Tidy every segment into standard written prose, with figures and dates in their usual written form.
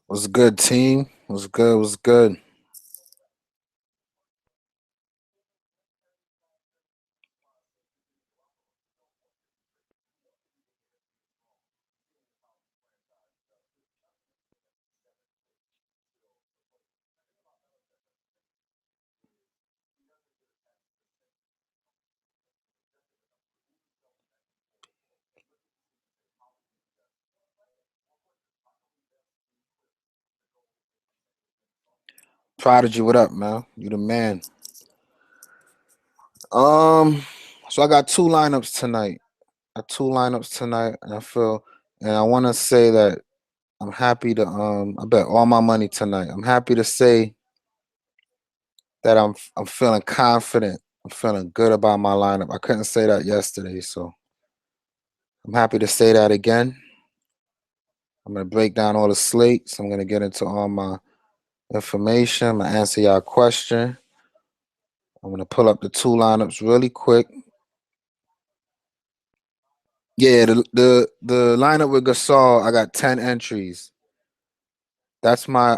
What's good, team? What's good? What's good? Prodigy, what up, man? You the man. Um, so I got two lineups tonight. And I feel, and I want to say that I'm happy to I bet all my money tonight. I'm happy to say that I'm feeling confident. I'm feeling good about my lineup. I couldn't say that yesterday, so I'm happy to say that again. I'm gonna break down all the slates. I'm gonna get into all my information. I'm gonna answer y'all question. I'm gonna pull up the two lineups really quick. Yeah, the lineup with Gasol, I got 10 entries. That's my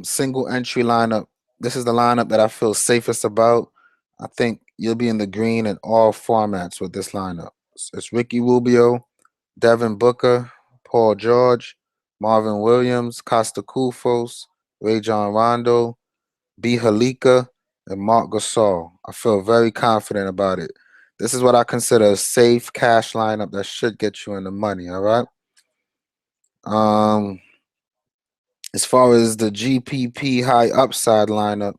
single entry lineup. This is the lineup that I feel safest about. I think you'll be in the green in all formats with this lineup. It's Ricky Rubio, Devin Booker, Paul George, Marvin Williams, Costa Kufos, Rajon Rondo, B. Halika, and Mark Gasol. I feel very confident about it. This is what I consider a safe cash lineup that should get you in the money. All right. Um, as far as the GPP high upside lineup,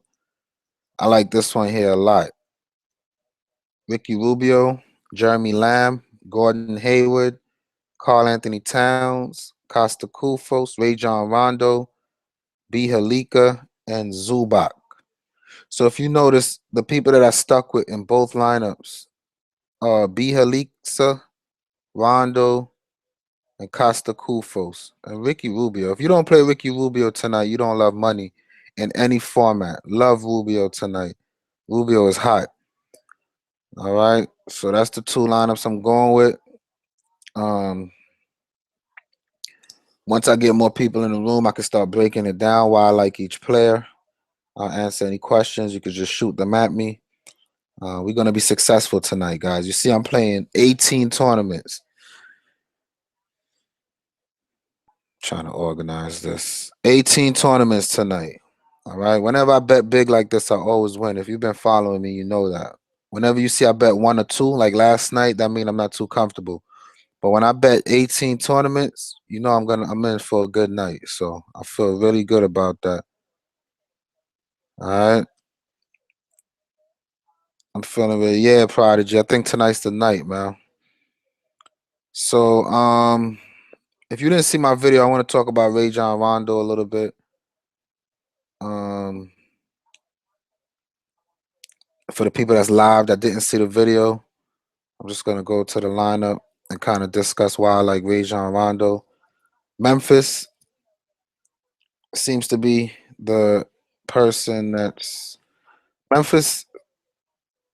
I like this one here a lot. Ricky Rubio, Jeremy Lamb, Gordon Hayward, Carl Anthony Towns, Costa Kufos, Rajon Rondo, B. Halika, and Zubac. So if you notice, the people that I stuck with in both lineups are B. Halika, Rondo, and Costa Kufos, and Ricky Rubio. If you don't play Ricky Rubio tonight, you don't love money in any format. Love Rubio tonight. Rubio is hot. All right. So that's the two lineups I'm going with. Um, Once I get more people in the room, I can start breaking it down why I like each player. I'll answer any questions. You could just shoot them at me. We're gonna be successful tonight, guys. You see, I'm playing 18 tournaments. Trying to organize this. 18 tournaments tonight. All right. Whenever I bet big like this, I always win. If you've been following me, you know that. Whenever you see I bet one or two, like last night, that means I'm not too comfortable. But when I bet 18 tournaments, you know I'm in for a good night. So I feel really good about that. All right. I'm feeling really, yeah, Prodigy. I think tonight's the night, man. So if you didn't see my video, I want to talk about Rajon Rondo a little bit. Um for the people that's live that didn't see the video, I'm just gonna go to the lineup and kind of discuss why I like Rajon Rondo. Memphis seems to be the person that's Memphis,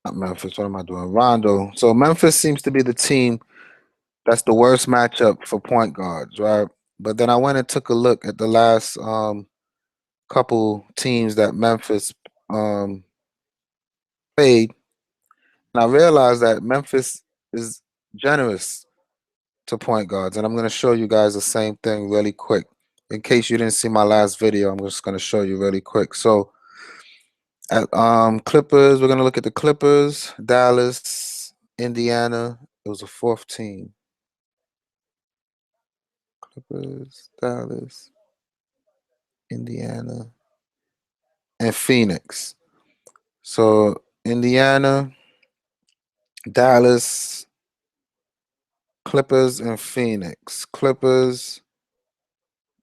not Memphis. What am I doing? Rondo. So Memphis seems to be the team that's the worst matchup for point guards, right? But then I went and took a look at the last couple teams that Memphis um, played, and I realized that Memphis is generous to point guards, and I'm going to show you guys the same thing really quick. In case you didn't see my last video, I'm just going to show you really quick. So at Clippers, we're going to look at the Clippers, Dallas, Indiana. It was a fourth team. Clippers, Dallas, Indiana, and Phoenix. So Indiana, Dallas, Clippers, and Phoenix. Clippers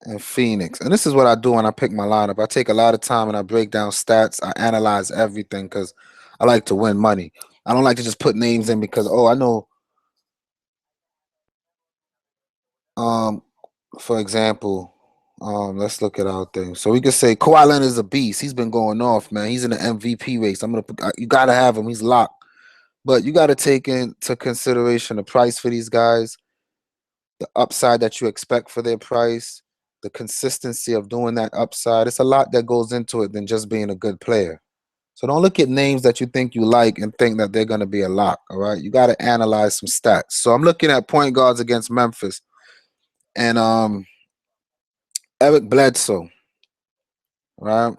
and Phoenix. And this is what I do when I pick my lineup. I take a lot of time and I break down stats. I analyze everything because I like to win money. I don't like to just put names in because I know. Um, for example, let's look at our thing. So we could say Kawhi Leonard is a beast. He's been going off, man. He's in the MVP race. You gotta have him. He's locked. But you got to take into consideration the price for these guys, the upside that you expect for their price. the consistency of doing that upside. It's a lot that goes into it than just being a good player. So don't look at names that you think you like and think that they're going to be a lock. All right, you got to analyze some stats. So I'm looking at point guards against Memphis, and Eric Bledsoe, right?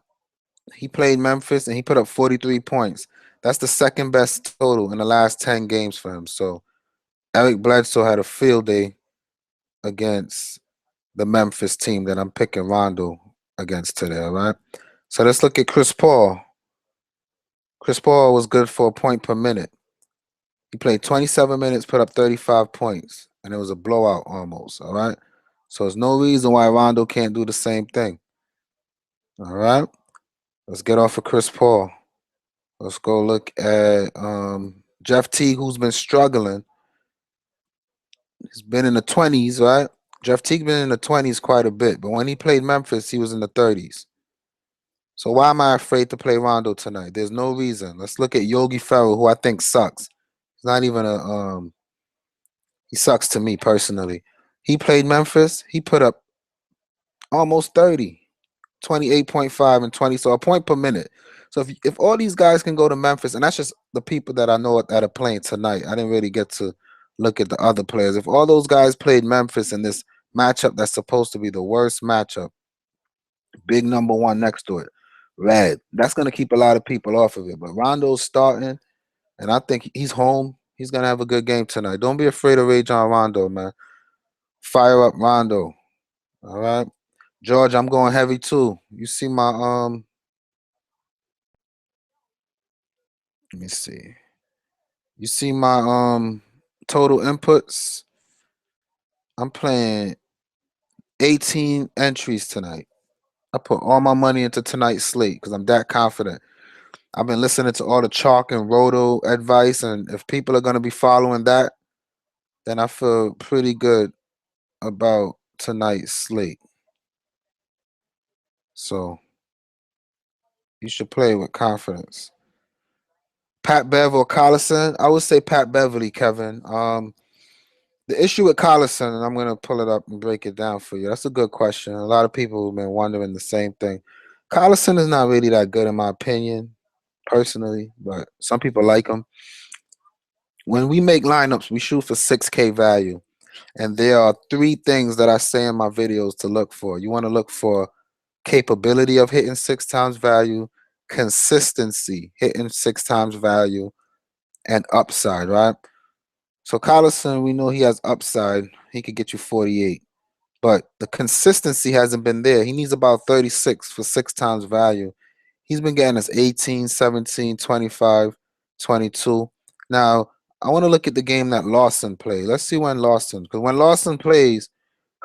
He played Memphis and he put up 43 points. That's the second best total in the last 10 games for him. So Eric Bledsoe had a field day against the Memphis team that I'm picking Rondo against today, all right? So let's look at Chris Paul. Chris Paul was good for a point per minute. He played 27 minutes, put up 35 points, and it was a blowout almost, all right? So there's no reason why Rondo can't do the same thing, all right? Let's get off of Chris Paul. Let's go look at Jeff Teague, who's been struggling. He's been in the 20s, right? Jeff Teague been in the 20s quite a bit, but when he played Memphis, he was in the 30s. So why am I afraid to play Rondo tonight? There's no reason. Let's look at Yogi Ferrell, who I think sucks. He's not even a he sucks to me personally. He played Memphis. He put up almost 30, 28.5 and 20, so a point per minute. So if all these guys can go to Memphis, and that's just the people that I know that are playing tonight. I didn't really get to look at the other players. If all those guys played Memphis in this matchup that's supposed to be the worst matchup, big number one next to it, red, that's going to keep a lot of people off of it. But Rondo's starting, and I think he's home. He's going to have a good game tonight. Don't be afraid of Rajon Rondo, man. Fire up Rondo. All right. George, I'm going heavy too. You see my let me see. You see my total inputs? I'm playing 18 entries tonight. I put all my money into tonight's slate because I'm that confident. I've been listening to all the chalk and roto advice, and if people are going to be following that, then I feel pretty good about tonight's slate. So you should play with confidence. Pat Bev or Collison? I would say Pat Beverly, Kevin. The issue with Collison, and I'm going to pull it up and break it down for you. That's a good question. A lot of people have been wondering the same thing. Collison is not really that good in my opinion, personally, but some people like him. When we make lineups, we shoot for 6K value. And there are three things that I say in my videos to look for. You want to look for capability of hitting 6 times value, consistency, hitting 6 times value, and upside, right? So Collison, we know he has upside. He could get you 48. But the consistency hasn't been there. He needs about 36 for 6 times value. He's been getting us 18, 17, 25, 22. Now, I want to look at the game that Lawson played. Let's see when Lawson, because when Lawson plays,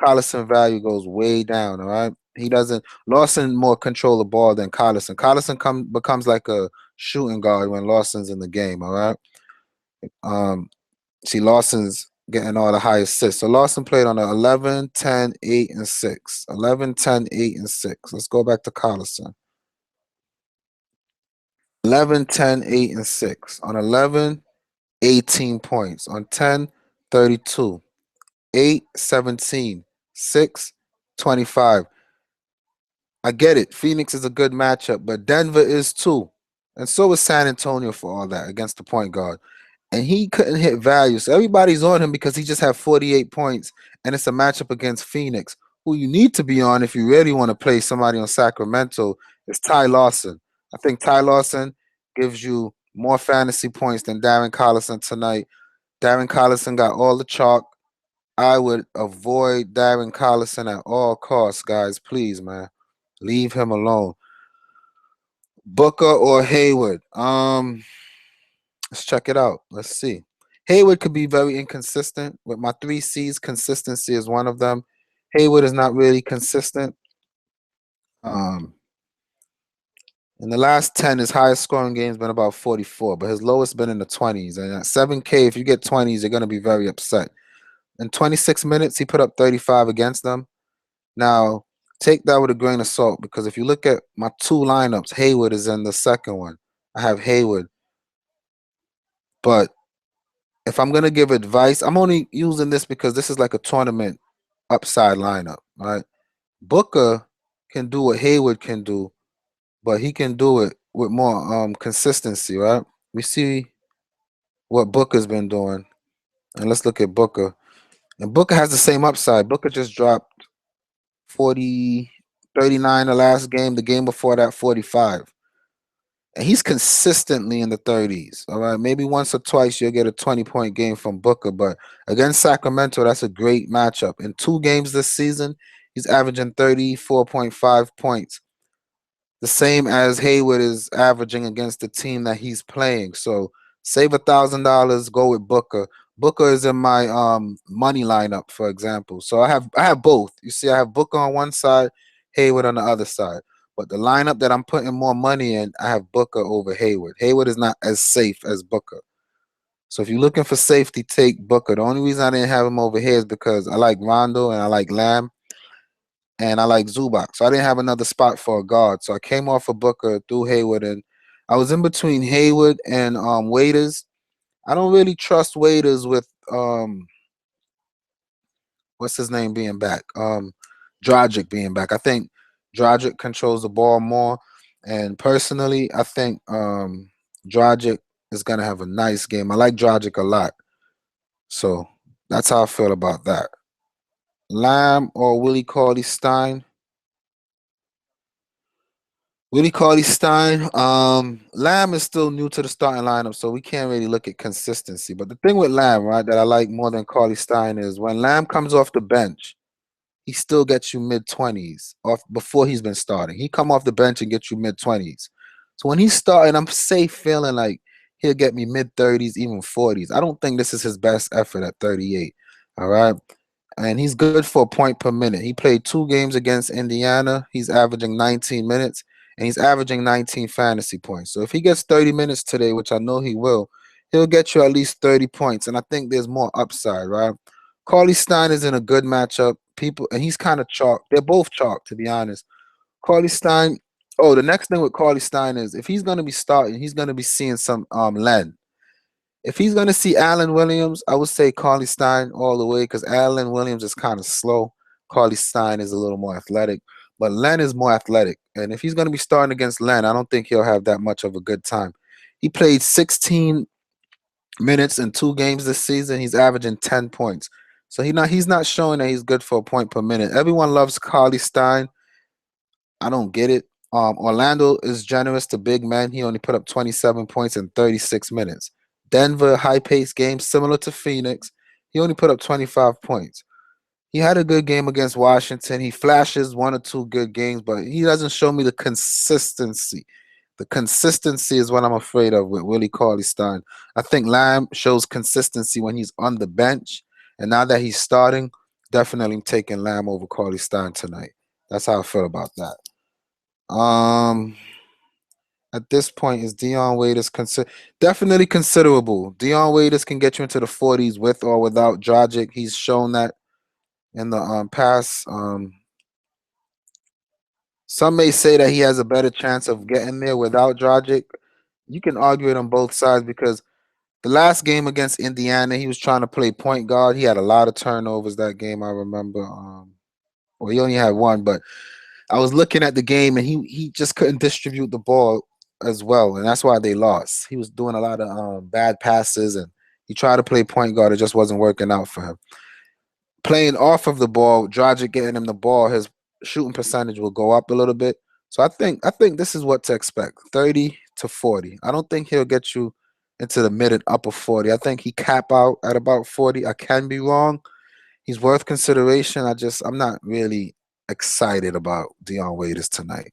Collison value goes way down, all right? He doesn't, Lawson more control the ball than Collison. Collison becomes like a shooting guard when Lawson's in the game, all right? See, Lawson's getting all the high assists. So Lawson played on a 11, 10, 8, and 6. 11, 10, 8, and 6. Let's go back to Collison. 11, 10, 8, and 6. On 11, 18 points. On 10, 32. 8, 17. 6, 25. I get it. Phoenix is a good matchup, but Denver is too. And so is San Antonio for all that against the point guard. And he couldn't hit value. So everybody's on him because he just had 48 points. And it's a matchup against Phoenix. Who you need to be on if you really want to play somebody on Sacramento is Ty Lawson. I think Ty Lawson gives you more fantasy points than Darren Collison tonight. Darren Collison got all the chalk. I would avoid Darren Collison at all costs, guys. Please, man. Leave him alone. Booker or Hayward? Let's check it out. Let's see. Hayward could be very inconsistent. With my 3 C's, consistency is one of them. Hayward is not really consistent. Um, in the last 10, his highest scoring game has been about 44, but his lowest been in the 20s. And at 7K, if you get 20s, you're going to be very upset. In 26 minutes, he put up 35 against them. Now, take that with a grain of salt because if you look at my 2 lineups, Hayward is in the second one. I have Hayward. But if I'm going to give advice, I'm only using this because this is like a tournament upside lineup, right? Booker can do what Hayward can do, but he can do it with more consistency, right? We see what Booker's been doing, and let's look at Booker. And Booker has the same upside. Booker just dropped 40, 39 the last game. The game before that, 45. And he's consistently in the 30s. All right. Maybe once or twice you'll get a 20-point game from Booker, but against Sacramento, that's a great matchup. In 2 games this season, he's averaging 34.5 points, the same as Hayward is averaging against the team that he's playing. So save $1,000, go with Booker. Booker is in my money lineup, for example. So I have both. You see, I have Booker on one side, Hayward on the other side. But the lineup that I'm putting more money in, I have Booker over Hayward. Hayward is not as safe as Booker. So if you're looking for safety, take Booker. The only reason I didn't have him over here is because I like Rondo and I like Lamb and I like Zubac. So I didn't have another spot for a guard. So I came off of Booker through Hayward, and I was in between Hayward and Waiters. I don't really trust Waiters with what's his name being back, Dragic being back. I think Dragic controls the ball more, and personally, I think Dragic is gonna have a nice game. I like Dragic a lot, so that's how I feel about that. Lamb or Willie Cauley Stein? Willie Cauley Stein. Lamb is still new to the starting lineup, so we can't really look at consistency. But the thing with Lamb, right, that I like more than Cauley Stein is when Lamb comes off the bench, he still gets you mid 20s off before he's been starting. He come off the bench and get you mid 20s. So when he's starting, I'm safe feeling like he'll get me mid 30s, even 40s. I don't think this is his best effort at 38. All right. And he's good for a point per minute. He played 2 games against Indiana. He's averaging 19 minutes and he's averaging 19 fantasy points. So if he gets 30 minutes today, which I know he will, he'll get you at least 30 points. And I think there's more upside, right? Carly Stein is in a good matchup. People and he's kind of chalk. They're both chalk, to be honest. Carly Stein. Oh, the next thing with Carly Stein is if he's gonna be starting, he's gonna be seeing some Len. If he's gonna see Allen Williams, I would say Carly Stein all the way because Allen Williams is kind of slow. Carly Stein is a little more athletic, but Len is more athletic. And if he's gonna be starting against Len, I don't think he'll have that much of a good time. He played 16 minutes in 2 games this season. He's averaging 10 points. So he's not showing that he's good for a point per minute. Everyone loves Carly Stein. I don't get it. Orlando is generous to big men. He only put up 27 points in 36 minutes. Denver, high paced game, similar to Phoenix. He only put up 25 points. He had a good game against Washington. He flashes 1 or 2 good games, but he doesn't show me the consistency. The consistency is what I'm afraid of with Willie Cauley Stein. I think Lamb shows consistency when he's on the bench, and now that he's starting, definitely taking Lamb over Cauley Stein tonight. That's how I feel about that. Um, at this point, is Dion Waiters definitely considerable? Dion Waiters can get you into the 40s with or without Dragic. He's shown that in the past. Some may say that he has a better chance of getting there without Dragic. You can argue it on both sides because the last game against Indiana, he was trying to play point guard. He had a lot of turnovers that game. I remember. Well, he only had one, but I was looking at the game and he just couldn't distribute the ball as well, and that's why they lost. He was doing a lot of bad passes, and he tried to play point guard. It just wasn't working out for him. Playing off of the ball, Dragic getting him the ball, his shooting percentage will go up a little bit. So I think this is what to expect: 30 to 40. I don't think he'll get you into the mid and upper 40. I think he cap out at about 40. I can be wrong. He's worth consideration. I'm not really excited about Dion Waiters tonight.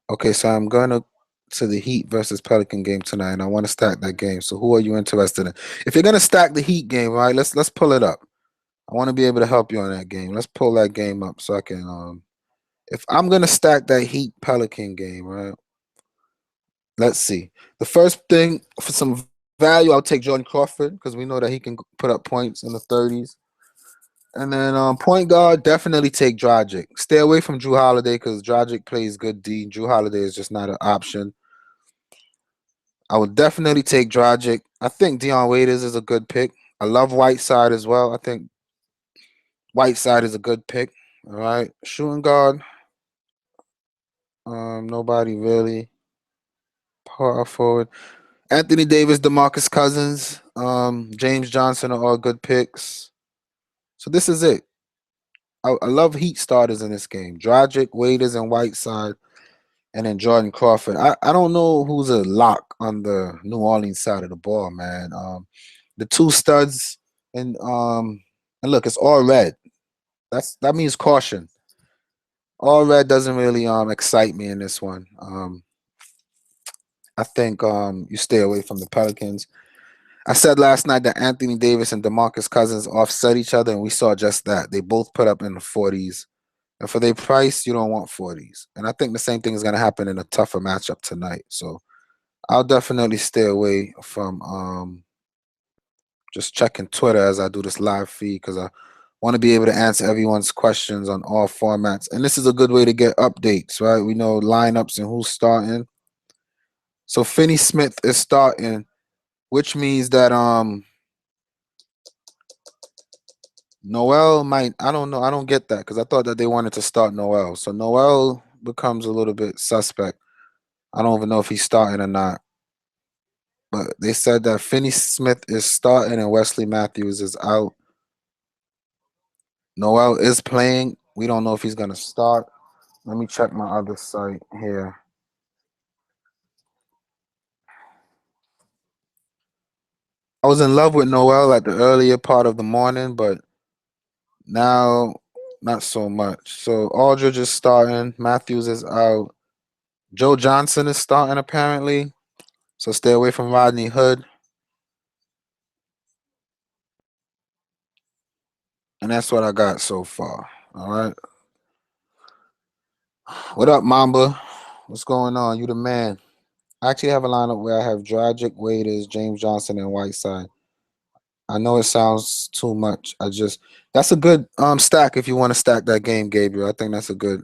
Okay, so I'm going to the Heat versus Pelican game tonight, and I want to stack that game. So who are you interested in? If you're gonna stack the Heat game, right? Let's pull it up. I want to be able to help you on that game. Let's pull that game up so I can if I'm gonna stack that Heat Pelican game, right? Let's see. The first thing for some value, I'll take Jordan Crawford because we know that he can put up points in the 30s. And then point guard, definitely take Dragic. Stay away from Drew Holiday because Dragic plays good D. Drew Holiday is just not an option. I would definitely take Dragic. I think Dion Waiters is a good pick. I love Whiteside as well. I think Whiteside is a good pick. All right. Shooting guard. Nobody really. Power forward. Anthony Davis, DeMarcus Cousins, James Johnson are all good picks. So this is it. I love Heat starters in this game. Dragic, Waiters, and Whiteside, and then Jordan Crawford. I don't know who's a lock on the New Orleans side of the ball, man. The two studs and look, it's all red. That means caution. All red doesn't really excite me in this one. I think you stay away from the Pelicans. I said last night that Anthony Davis and DeMarcus Cousins offset each other, and we saw just that. They both put up in the 40s. And for their price, you don't want 40s. And I think the same thing is going to happen in a tougher matchup tonight. So I'll definitely stay away from just checking Twitter as I do this live feed because I want to be able to answer everyone's questions on all formats. And this is a good way to get updates, right? We know lineups and who's starting. So Finney Smith is starting, which means that Noel might. I don't know. I don't get that because I thought that they wanted to start Noel. So Noel becomes a little bit suspect. I don't even know if he's starting or not. But they said that Finney Smith is starting and Wesley Matthews is out. Noel is playing. We don't know if he's going to start. Let me check my other site here. I was in love with Noel at the earlier part of the morning, but now not so much. So Aldridge is starting. Matthews is out. Joe Johnson is starting apparently. So stay away from Rodney Hood. And that's what I got so far. All right. What up, Mamba? What's going on? You the man. I actually have a lineup where I have Dragic, Waiters, James Johnson, and Whiteside. I know it sounds too much. That's a good stack if you want to stack that game, Gabriel. I think that's a good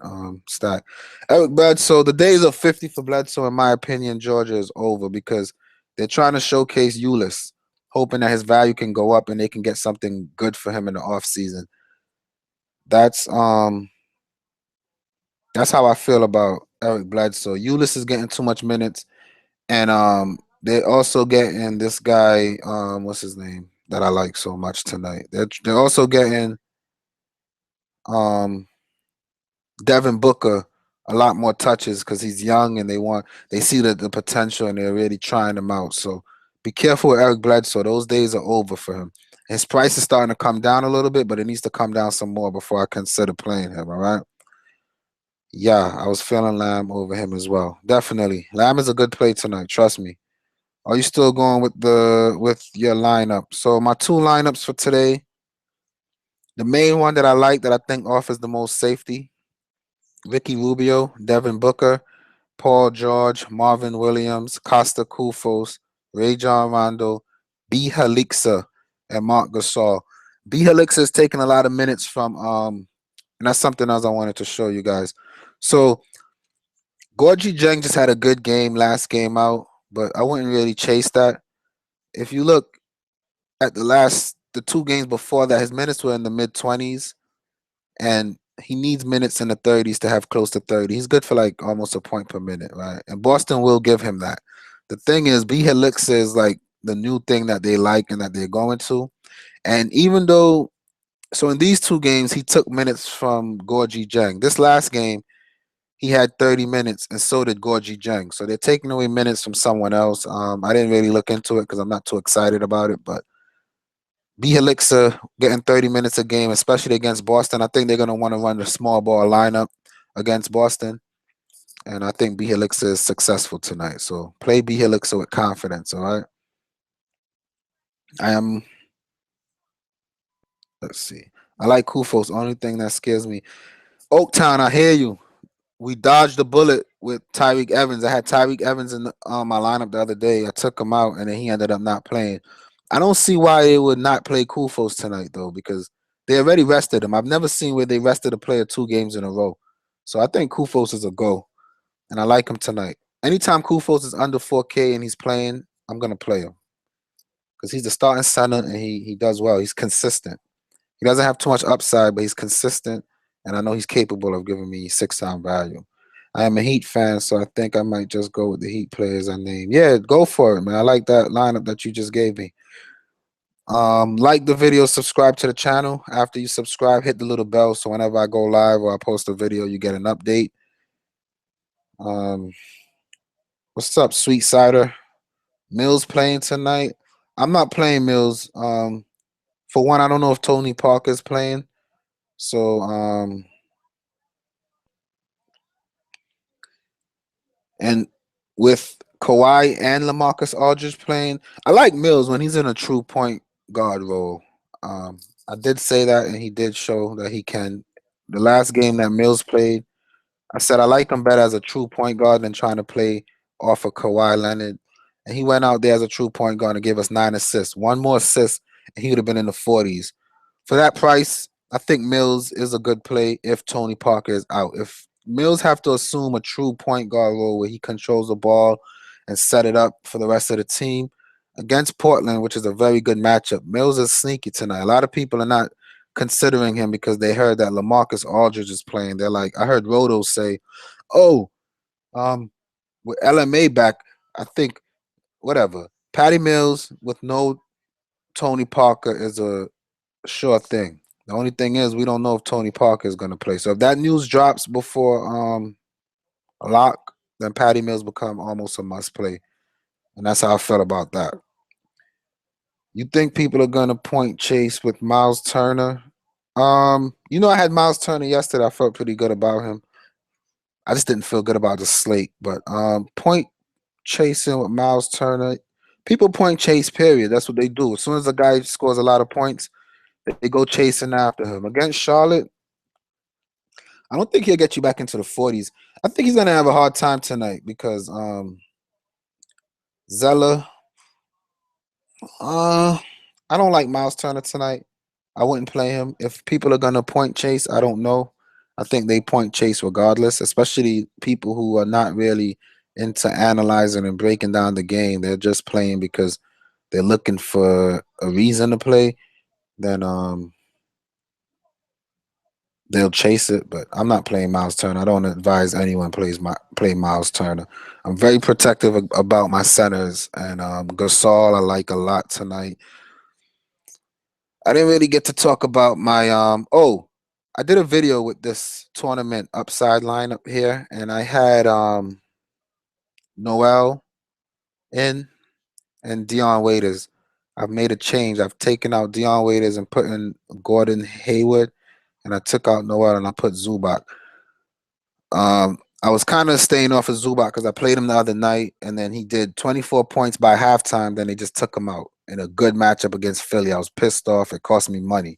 stack. Eric Bledsoe, the days of 50 for Bledsoe, in my opinion, Georgia is over because they're trying to showcase Ulyss, hoping that his value can go up and they can get something good for him in the offseason. That's that's how I feel about Eric Bledsoe. Ulyss is getting too much minutes. And they're also getting this guy, what's his name, that I like so much tonight. They're also getting um Devin Booker a lot more touches because he's young and they see the potential and they're really trying him out. So be careful with Eric Bledsoe. Those days are over for him. His price is starting to come down a little bit, but it needs to come down some more before I consider playing him. All right. Yeah, I was feeling Lamb over him as well. Definitely. Lamb is a good play tonight. Trust me. Are you still going with your lineup? So my two lineups for today, the main one that I like that I think offers the most safety, Ricky Rubio, Devin Booker, Paul George, Marvin Williams, Costa Kufos, Ray John Rondo, B. Halixa, and Mark Gasol. B. Halixa is taking a lot of minutes from and that's something else I wanted to show you guys. So Gorgie Jang just had a good game last game out, but I wouldn't really chase that. If you look at the two games before that, his minutes were in the mid 20s, and he needs minutes in the 30s to have close to 30. He's good for like almost a point per minute, right? And Boston will give him that. The thing is, B. Helix is like the new thing that they like and that they're going to. And even though, so in these two games, he took minutes from Gorgie Jang. This last game, he had 30 minutes, and so did Gorgie Jang. So they're taking away minutes from someone else. I didn't really look into it because I'm not too excited about it, but B. Helixa getting 30 minutes a game, especially against Boston. I think they're going to want to run the small ball lineup against Boston. And I think B. Helixa is successful tonight. So play B. Helixa with confidence, all right? I am, let's see. I like Kufos. Only thing that scares me. Oaktown, I hear you. We dodged the bullet with Tyreek Evans. I had Tyreek Evans in my lineup the other day. I took him out, and then he ended up not playing. I don't see why they would not play Kufos tonight, though, because they already rested him. I've never seen where they rested a player 2 games in a row. So I think Kufos is a go, and I like him tonight. Anytime Kufos is under 4K and he's playing, I'm going to play him because he's the starting center, and he does well. He's consistent. He doesn't have too much upside, but he's consistent, and I know he's capable of giving me 6-time value. I am a Heat fan, so I think I might just go with the Heat players I named. Yeah, go for it, man. I like that lineup that you just gave me. Like the video, subscribe to the channel. After you subscribe, hit the little bell so whenever I go live or I post a video, you get an update. Um, what's up, Sweet Cider? Mills playing tonight. I'm not playing Mills. For one, I don't know if Tony Parker's playing. So and with Kawhi and LaMarcus Aldridge playing, I like Mills when he's in a true point guard role. Um, I did say that, and he did show that he can. The last game that Mills played, I said I like him better as a true point guard than trying to play off of Kawhi Leonard. And he went out there as a true point guard and gave us 9 assists. One more assist, and he would have been in the 40s. For that price, I think Mills is a good play if Tony Parker is out. If Mills have to assume a true point guard role where he controls the ball and set it up for the rest of the team against Portland, which is a very good matchup. Mills is sneaky tonight. A lot of people are not considering him because they heard that LaMarcus Aldridge is playing. They're like, I heard Roto say, "Oh, with LMA back, I think whatever. Patty Mills with no Tony Parker is a sure thing. The only thing is we don't know if Tony Parker is going to play. So if that news drops before a lock, then Patty Mills become almost a must play, and that's how I felt about that. You think people are going to point chase with Miles Turner? I had Miles Turner yesterday. I felt pretty good about him. I just didn't feel good about the slate. But point chasing with Miles Turner, people point chase. Period. That's what they do. As soon as a guy scores a lot of points, they go chasing after him. Against Charlotte, I don't think he'll get you back into the 40s. I think he's gonna have a hard time tonight because Zeller. Uh, I don't like Miles Turner tonight. I wouldn't play him. If people are gonna point chase, I don't know. I think they point chase regardless, especially people who are not really into analyzing and breaking down the game. They're just playing because they're looking for a reason to play. Then they'll chase it, but I'm not playing Miles Turner. I don't advise anyone play Miles Turner. I'm very protective about my centers, and Gasol I like a lot tonight. I didn't really get to talk about my I did a video with this tournament upside lineup here, and I had Noel in and Dion Waiters. I've made a change. I've taken out Dion Waiters and put in Gordon Hayward, and I took out Noel and I put Zubac. I was kind of staying off of Zubac because I played him the other night, and then he did 24 points by halftime. Then they just took him out in a good matchup against Philly. I was pissed off. It cost me money.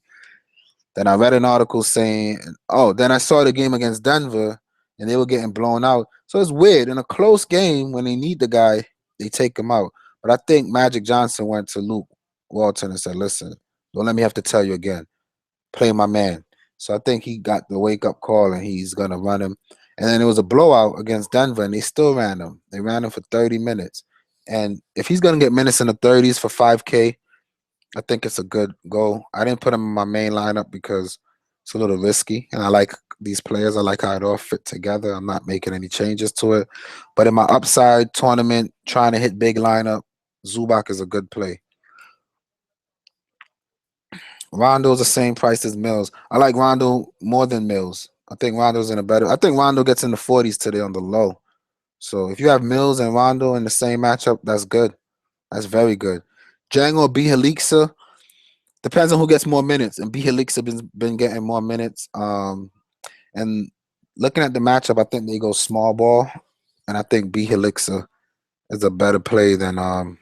Then I read an article saying, oh, then I saw the game against Denver, and they were getting blown out. So it's weird. In a close game, when they need the guy, they take him out. But I think Magic Johnson went to Luke Walton and said, listen, don't let me have to tell you again. Play my man. So I think he got the wake up call and he's gonna run him. And then it was a blowout against Denver, and they still ran him. They ran him for 30 minutes. And if he's gonna get minutes in the 30s for 5K, I think it's a good goal. I didn't put him in my main lineup because it's a little risky, and I like these players. I like how it all fit together. I'm not making any changes to it. But in my upside tournament, trying to hit big lineup, Zubac is a good play. Rondo's the same price as Mills. I like Rondo more than Mills. I think Rondo's in a better. I think Rondo gets in the 40s today on the low. So if you have Mills and Rondo in the same matchup, that's good. That's very good. Django or B Helixa depends on who gets more minutes, and B Helixa been getting more minutes. And looking at the matchup, I think they go small ball, and I think B Helixa is a better play than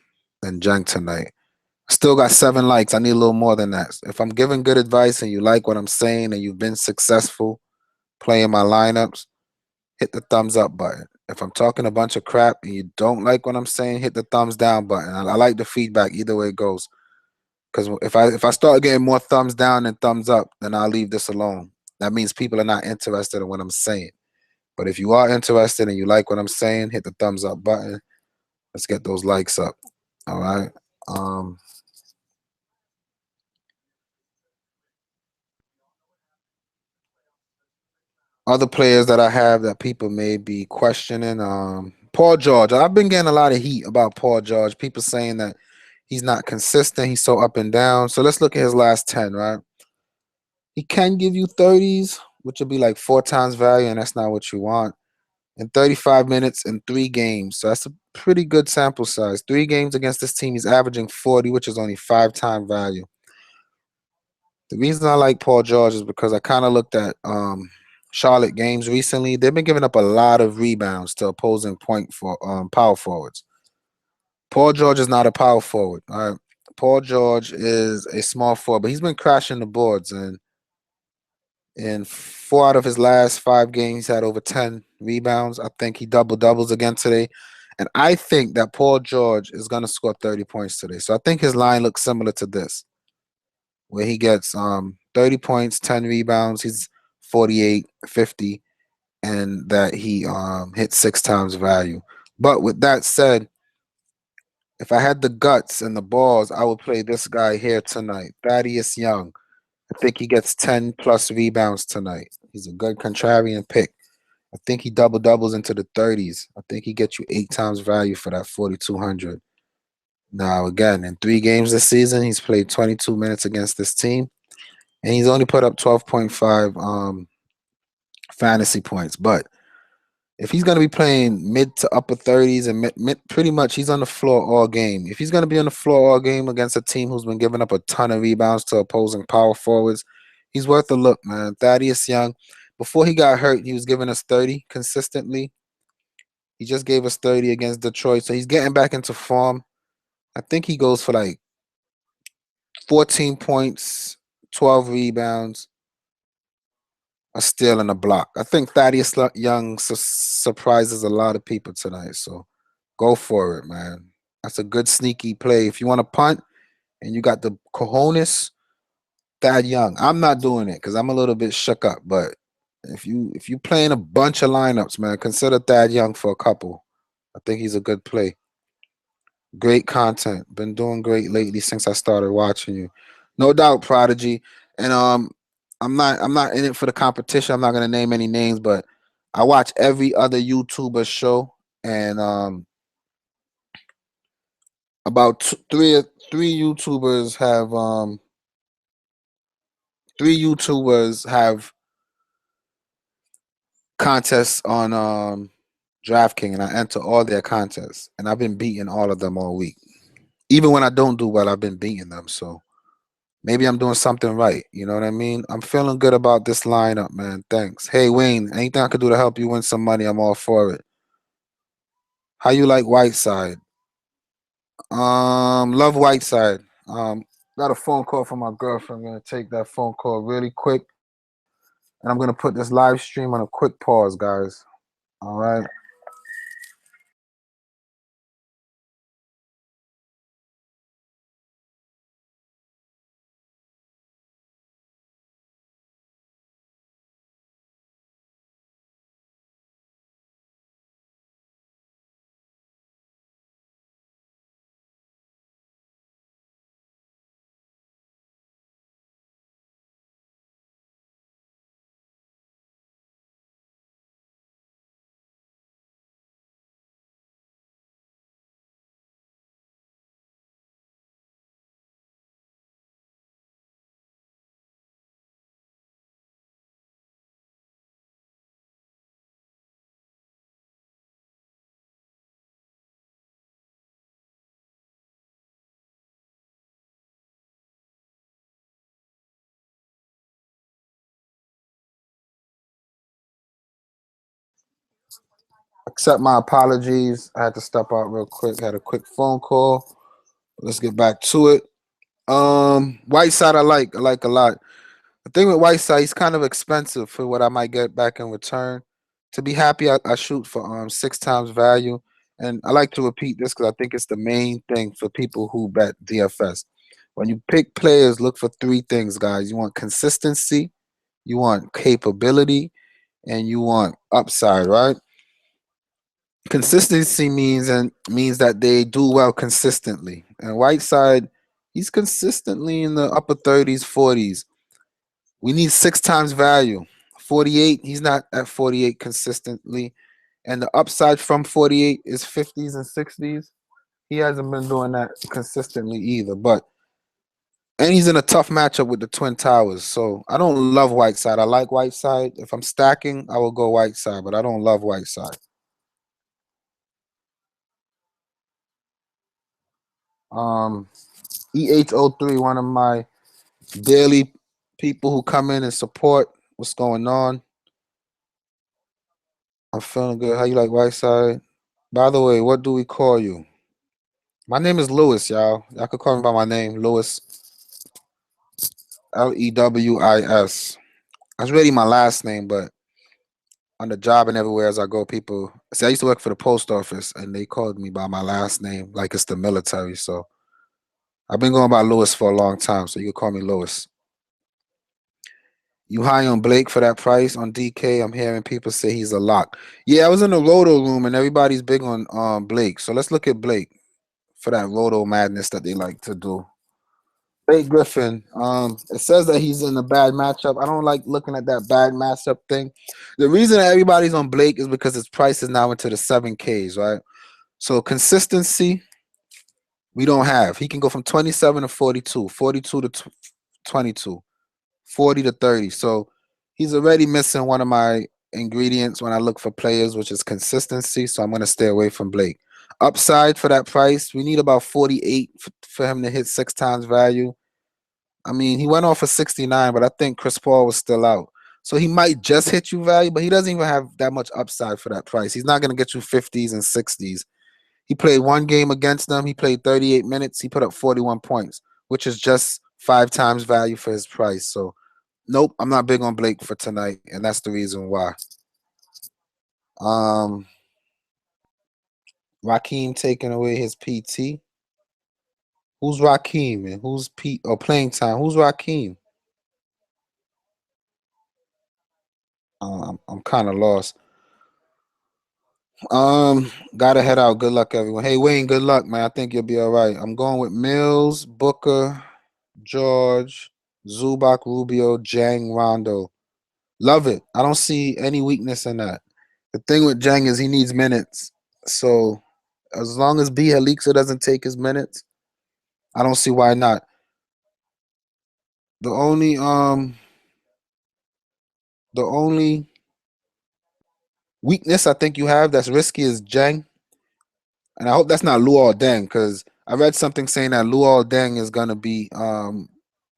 Jang tonight. Still got 7 likes. I need a little more than that. If I'm giving good advice and you like what I'm saying and you've been successful playing my lineups, hit the thumbs up button. If I'm talking a bunch of crap and you don't like what I'm saying, hit the thumbs down button. I like the feedback either way it goes. Because if I start getting more thumbs down than thumbs up, then I'll leave this alone. That means people are not interested in what I'm saying. But if you are interested and you like what I'm saying, hit the thumbs up button. Let's get those likes up. All right. Um, Other players that I have that people may be questioning. Paul George. I've been getting a lot of heat about Paul George. People saying that he's not consistent. He's so up and down. So let's look at his last 10, right? He can give you 30s, which would be like 4 times value, and that's not what you want. In 35 minutes in 3 games. So that's a pretty good sample size. 3 games against this team, he's averaging 40, which is only 5 time value. The reason I like Paul George is because I kind of looked at Charlotte games recently. They've been giving up a lot of rebounds to opposing point for power forwards. Paul George is not a power forward. All right. Paul George is a small forward, but he's been crashing the boards. And in 4 out of his last 5 games, he's had over 10 rebounds. I think he double doubles again today. And I think that Paul George is going to score 30 points today. So I think his line looks similar to this, where he gets 30 points, 10 rebounds. He's 48, 50, and that he hits 6 times value. But with that said, if I had the guts and the balls, I would play this guy here tonight, Thaddeus Young. I think he gets 10 plus rebounds tonight. He's a good contrarian pick. I think he double doubles into the 30s. I think he gets you 8 times value for that 4,200. Now, again, in 3 games this season, he's played 22 minutes against this team, and he's only put up 12.5 fantasy points. But if he's going to be playing mid to upper 30s and pretty much he's on the floor all game. If he's going to be on the floor all game against a team who's been giving up a ton of rebounds to opposing power forwards, he's worth a look, man. Thaddeus Young, before he got hurt, he was giving us 30 consistently. He just gave us 30 against Detroit, so he's getting back into form. I think he goes for like 14 points, 12 rebounds, a steal, and a block. I think Thaddeus Young surprises a lot of people tonight, so go for it, man. That's a good sneaky play. If you want to punt and you got the cojones, Thad Young. I'm not doing it because I'm a little bit shook up, but if you playing a bunch of lineups, man, consider Thad Young for a couple. I think he's a good play. Great content. Been doing great lately since I started watching you. No doubt, Prodigy. And I'm not in it for the competition. I'm not gonna name any names, but I watch every other YouTuber show, and about three YouTubers have contests on DraftKings, and I enter all their contests, and I've been beating all of them all week. Even when I don't do well, I've been beating them. So maybe I'm doing something right. You know what I mean? I'm feeling good about this lineup, man. Thanks. Hey Wayne, anything I could do to help you win some money, I'm all for it. How you like Whiteside? Love Whiteside. Got a phone call from my girlfriend. I'm gonna take that phone call really quick, and I'm gonna put this live stream on a quick pause, guys. All right. Accept my apologies. I had to step out real quick. Had a quick phone call. Let's get back to it. Whiteside I like a lot. The thing with Whiteside, he's kind of expensive for what I might get back in return. To be happy, I shoot for 6 times value, and I like to repeat this because I think it's the main thing for people who bet DFS. When you pick players, look for 3 things, guys. You want consistency, you want capability, and you want upside. Right? Consistency means that they do well consistently. And Whiteside, he's consistently in the upper 30s, 40s. We need 6 times value. 48. He's not at 48 consistently. And the upside from 48 is 50s and 60s. He hasn't been doing that consistently either. And he's in a tough matchup with the Twin Towers. So I don't love Whiteside. I like Whiteside. If I'm stacking, I will go Whiteside, but I don't love Whiteside. Um, EH03, one of my daily people who come in and support what's going on. I'm feeling good. How you like Whiteside? By the way, what do we call you? My name is Lewis, y'all. Y'all could call me by my name, Lewis. Lewis. That's really my last name, but on the job and everywhere as I go, people see I used to work for the post office and they called me by my last name like it's the military. So I've been going by Lewis for a long time, so you can call me Lewis. You high on Blake for that price on DK? I'm hearing people say he's a lock. Yeah, I was in the roto room and everybody's big on Blake. So let's look at Blake for that roto madness that they like to do. Blake Griffin. It says that he's in a bad matchup. I don't like looking at that bad matchup thing. The reason that everybody's on Blake is because his price is now into the 7Ks, right? So consistency, we don't have. He can go from 27 to 42, 42 to 22, 40 to 30. So he's already missing one of my ingredients when I look for players, which is consistency. So I'm going to stay away from Blake. Upside for that price, we need about 48 for him to hit 6 times value. I mean, he went off for 69, but I think Chris Paul was still out. So he might just hit you value, but he doesn't even have that much upside for that price. He's not going to get you 50s and 60s. He played one game against them. He played 38 minutes. He put up 41 points, which is just 5 times value for his price. So, nope, I'm not big on Blake for tonight, and that's the reason why. Um, Raheem taking away his PT. Who's Raheem and who's Pete or playing time? Who's Raheem? I'm kind of lost. Gotta head out. Good luck, everyone. Hey, Wayne, good luck, man. I think you'll be all right. I'm going with Mills, Booker, George, Zubac, Rubio, Jang, Rondo. Love it. I don't see any weakness in that. The thing with Jang is he needs minutes. So as long as B Helixa doesn't take his minutes, I don't see why not. The only weakness I think you have that's risky is Jang. And I hope that's not Luol Deng, because I read something saying that Luol Deng is gonna be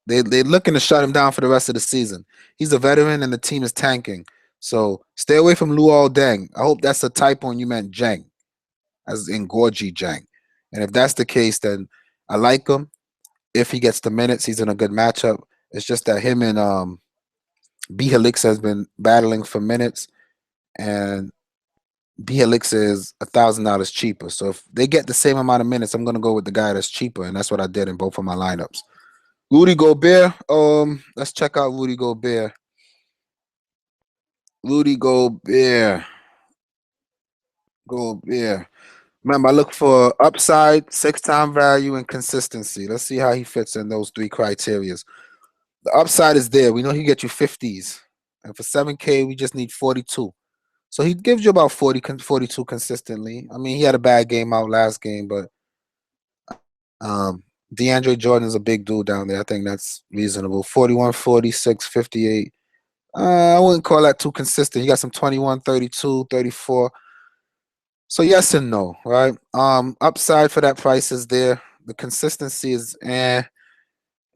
they're looking to shut him down for the rest of the season. He's a veteran and the team is tanking. So stay away from Luol Deng. I hope that's a typo and you meant Jang, as in Gorgie Jang. And if that's the case, then I like him. If he gets the minutes, he's in a good matchup. It's just that him and B Helix has been battling for minutes, and B Helix is $1,000 cheaper. So if they get the same amount of minutes, I'm gonna go with the guy that's cheaper, and that's what I did in both of my lineups. Rudy Gobert. Let's check out Rudy Gobert. Rudy Gobert. Gobert. Remember, I look for upside, 6 time value, and consistency. Let's see how he fits in those 3 criterias. The upside is there. We know he get you 50s. And for 7K, we just need 42. So he gives you about 40, 42 consistently. I mean, he had a bad game out last game, but DeAndre Jordan is a big dude down there. I think that's reasonable. 41, 46, 58. I wouldn't call that too consistent. You got some 21, 32, 34. So yes and no, right? Upside for that price is there. The consistency is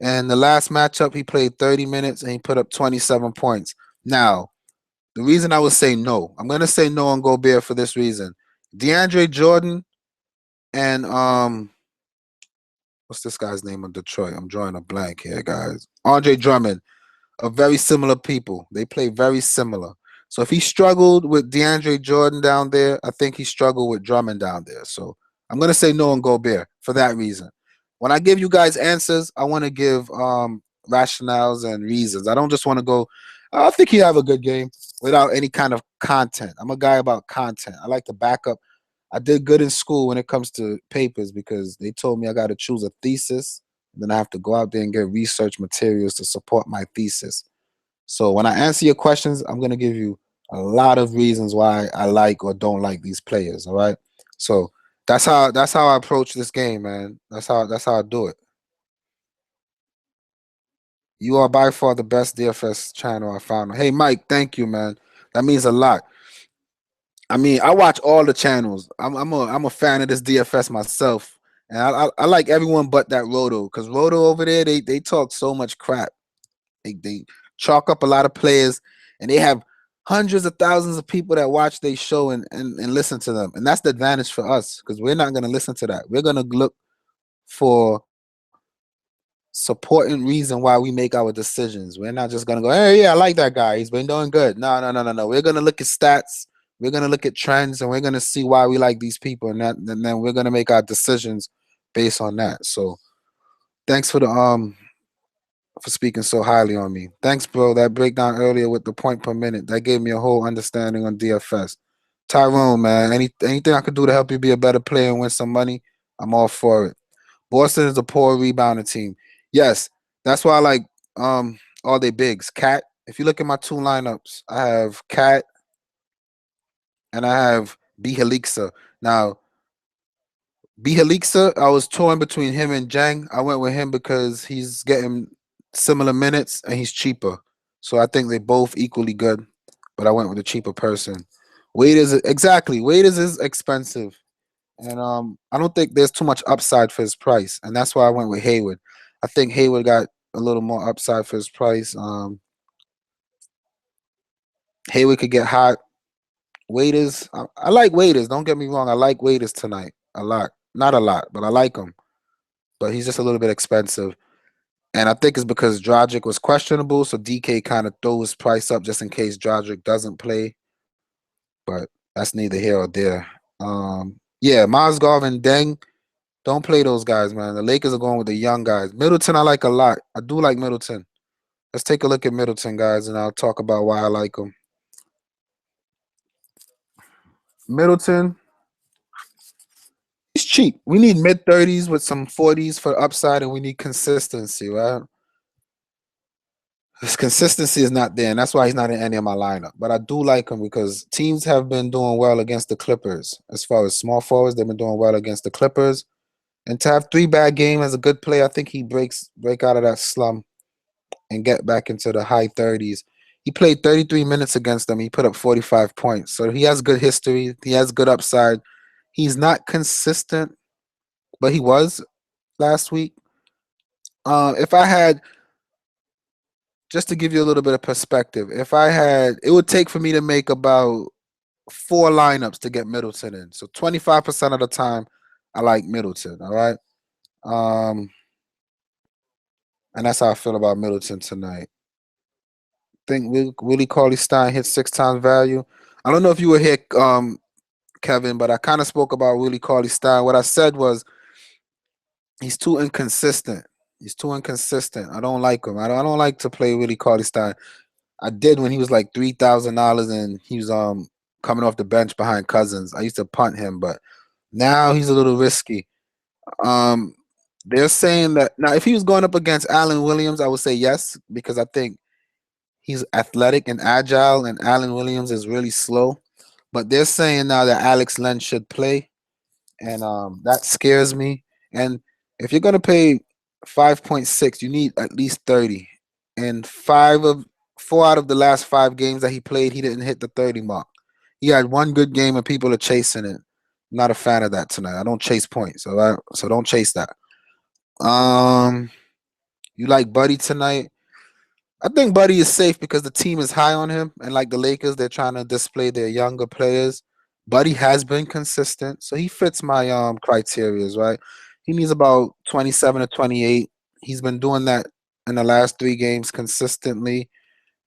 And the last matchup, he played 30 minutes and he put up 27 points. Now, the reason I would say no, I'm gonna say no on Gobert for this reason. DeAndre Jordan and what's this guy's name in Detroit? I'm drawing a blank here, guys. Andre Drummond are very similar people. They play very similar. So if he struggled with DeAndre Jordan down there, I think he struggled with Drummond down there. So I'm gonna say no on Gobert for that reason. When I give you guys answers, I want to give rationales and reasons. I don't just want to go, I think he have a good game without any kind of content. I'm a guy about content. I like to back up. I did good in school when it comes to papers because they told me I got to choose a thesis. Then I have to go out there and get research materials to support my thesis. So when I answer your questions, I'm gonna give you a lot of reasons why I like or don't like these players. All right. So that's how I approach this game, man. That's how I do it. You are by far the best DFS channel I found. Hey Mike, thank you, man. That means a lot. I mean, I watch all the channels. I'm a fan of this DFS myself, and I like everyone but that Roto, because Roto over there they talk so much crap. They chalk up a lot of players, and they have hundreds of thousands of people that watch their show and listen to them, and that's the advantage for us because we're not gonna listen to that. We're gonna look for supporting reason why we make our decisions. We're not just gonna go, hey, yeah, I like that guy. He's been doing good. No, no, no, no, no. We're gonna look at stats. We're gonna look at trends, and we're gonna see why we like these people, and then we're gonna make our decisions based on that. So, thanks for speaking so highly on me. Thanks, bro. That breakdown earlier with the point per minute that gave me a whole understanding on DFS. Tyrone, man, anything I could do to help you be a better player and win some money, I'm all for it. Boston is a poor rebounding team. Yes, that's why I like all they bigs. Cat. If you look at my two lineups, I have Cat and I have Bjelica. Now, Bjelica, I was torn between him and Jang. I went with him because he's getting similar minutes and he's cheaper. So I think they both equally good, but I went with the cheaper person. Waiters exactly. Waiters is expensive. And I don't think there's too much upside for his price, and that's why I went with Hayward. I think Hayward got a little more upside for his price. Hayward could get hot. Waiters, I like Waiters. Don't get me wrong, I like Waiters tonight a lot. Not a lot, but I like him. But he's just a little bit expensive, and I think it's because Dragic was questionable, so DK kind of throws his price up just in case Dragic doesn't play. But that's neither here or there. Yeah, Mozgov and Deng. Don't play those guys, man. The Lakers are going with the young guys. Middleton, I like a lot. I do like Middleton. Let's take a look at Middleton, guys, and I'll talk about why I like him. Middleton, he's cheap. We need mid 30s with some 40s for upside, and we need consistency, right? His consistency is not there, and that's why he's not in any of my lineup. But I do like him because teams have been doing well against the Clippers. As far as small forwards, they've been doing well against the Clippers. And to have 3 bad games as a good player, I think he break out of that slump and get back into the high 30s. He played 33 minutes against them. He put up 45 points. So he has good history. He has good upside. He's not consistent, but he was last week. If I had, just to give you a little bit of perspective, if I had, it would take for me to make about 4 lineups to get Middleton in. So 25% of the time, I like Middleton. All right. And that's how I feel about Middleton tonight. Think Willie Cauley Stein hit 6 times value. I don't know if you were here, Kevin, but I kind of spoke about Willie Cauley Stein. What I said was he's too inconsistent. He's too inconsistent. I don't like him. I don't like to play Willie Cauley Stein. I did when he was like $3,000 and he was coming off the bench behind Cousins. I used to punt him, but now he's a little risky. Um, they're saying that now if he was going up against Allen Williams, I would say yes because I think he's athletic and agile, and Allen Williams is really slow. But they're saying now that Alex Len should play, and that scares me. And if you're gonna pay 5.6, you need at least 30. And 4 out of the last 5 games that he played, he didn't hit the 30 mark. He had one good game, and people are chasing it. I'm not a fan of that tonight. I don't chase points, all right? So don't chase that. Um, you like Buddy tonight? I think Buddy is safe because the team is high on him, and like the Lakers, they're trying to display their younger players. Buddy has been consistent, so he fits my criterias, right? He needs about 27 to 28. He's been doing that in the last 3 games consistently.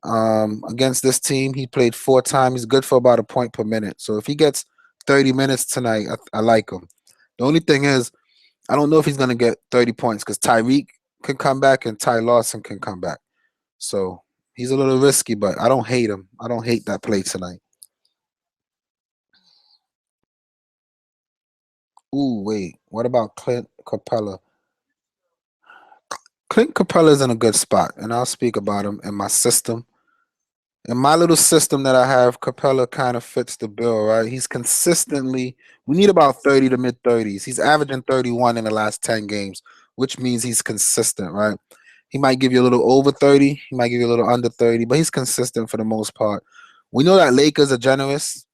Against this team, he played 4 times. He's good for about a point per minute. So if he gets 30 minutes tonight, I like him. The only thing is, I don't know if he's gonna get 30 points because Tyreek can come back and Ty Lawson can come back. So he's a little risky, but I don't hate him. I don't hate that play tonight. Ooh, wait. What about Clint Capella? Clint Capella is in a good spot, and I'll speak about him in my system. In my little system that I have, Capella kind of fits the bill, right? He's consistently, we need about 30 to mid 30s. He's averaging 31 in the last 10 games, which means he's consistent, right? He might give you a little over 30, he might give you a little under 30, but he's consistent for the most part. We know that Lakers are generous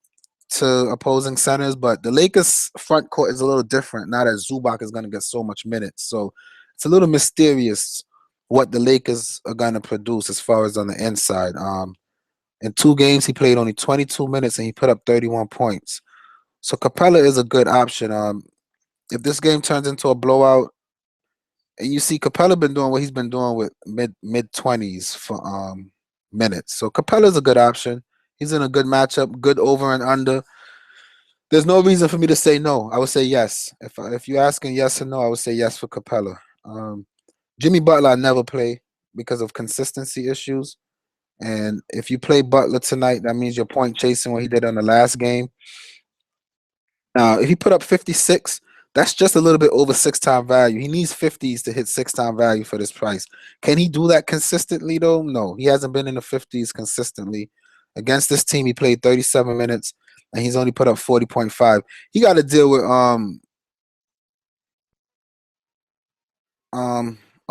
to opposing centers, but the Lakers front court is a little different now that Zubac is going to get so much minutes. So it's a little mysterious what the Lakers are going to produce as far as on the inside. In 2 games, he played only 22 minutes and he put up 31 points. So Capella is a good option. If this game turns into a blowout, and you see Capella been doing what he's been doing with mid 20s for minutes. So Capella is a good option. He's in a good matchup, good over and under. There's no reason for me to say no. I would say yes. If you're asking yes or no, I would say yes for Capella. Jimmy Butler I never play because of consistency issues. And if you play Butler tonight, that means you're point chasing what he did on the last game. Now, if he put up 56, that's just a little bit over 6 time value. He needs 50s to hit 6 time value for this price. Can he do that consistently, though? No, he hasn't been in the 50s consistently. Against this team, he played 37 minutes and he's only put up 40.5. He got to deal with um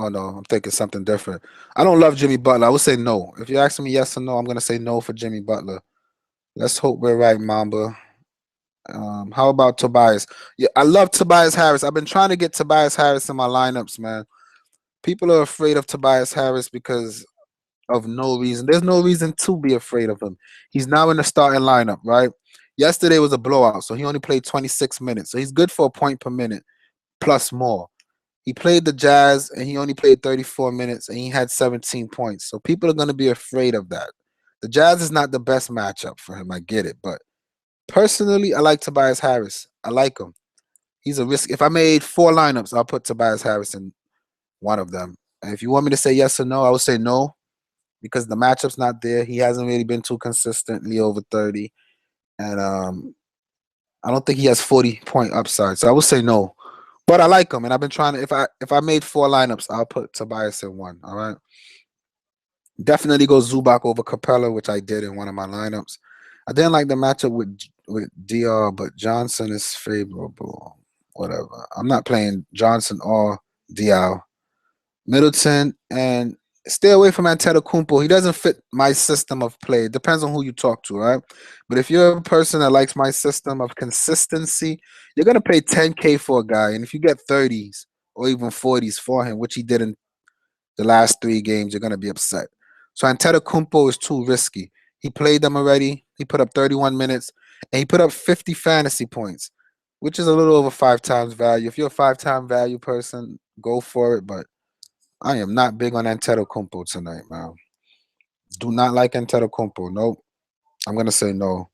oh no, I'm thinking something different. I don't love Jimmy Butler. I would say no. If you're asking me yes or no, I'm gonna say no for Jimmy Butler. Let's hope we're right, Mamba. How about Tobias? Yeah, I love Tobias Harris. I've been trying to get Tobias Harris in my lineups, man. People are afraid of Tobias Harris because of no reason. There's no reason to be afraid of him. He's now in the starting lineup, right? Yesterday was a blowout, so he only played 26 minutes. So he's good for a point per minute plus more. He played the Jazz and he only played 34 minutes and he had 17 points. So people are going to be afraid of that. The Jazz is not the best matchup for him. I get it, but personally, I like Tobias Harris. I like him. He's a risk. If I made 4 lineups, I'll put Tobias Harris in one of them. And if you want me to say yes or no, I would say no because the matchup's not there. He hasn't really been too consistently over 30. And I don't think he has 40-point upside. So I would say no. But I like him. And I've been trying to if I made 4 lineups, I'll put Tobias in one. All right. Definitely go Zubac over Capella, which I did in one of my lineups. I didn't like the matchup with DR, but Johnson is favorable. Whatever. I'm not playing Johnson or DR. Middleton and stay away from Antetokounmpo. He doesn't fit my system of play. It depends on who you talk to, right? But if you're a person that likes my system of consistency, you're gonna pay 10K for a guy, and if you get 30s or even 40s for him, which he did in the last 3 games, you're gonna be upset. So Antetokounmpo is too risky. He played them already. He put up 31 minutes and he put up 50 fantasy points, which is a little over 5 times value. If you're a 5 time value person, go for it. But I am not big on Antetokounmpo tonight, man. Do not like Antetokounmpo. Nope. I'm gonna say no.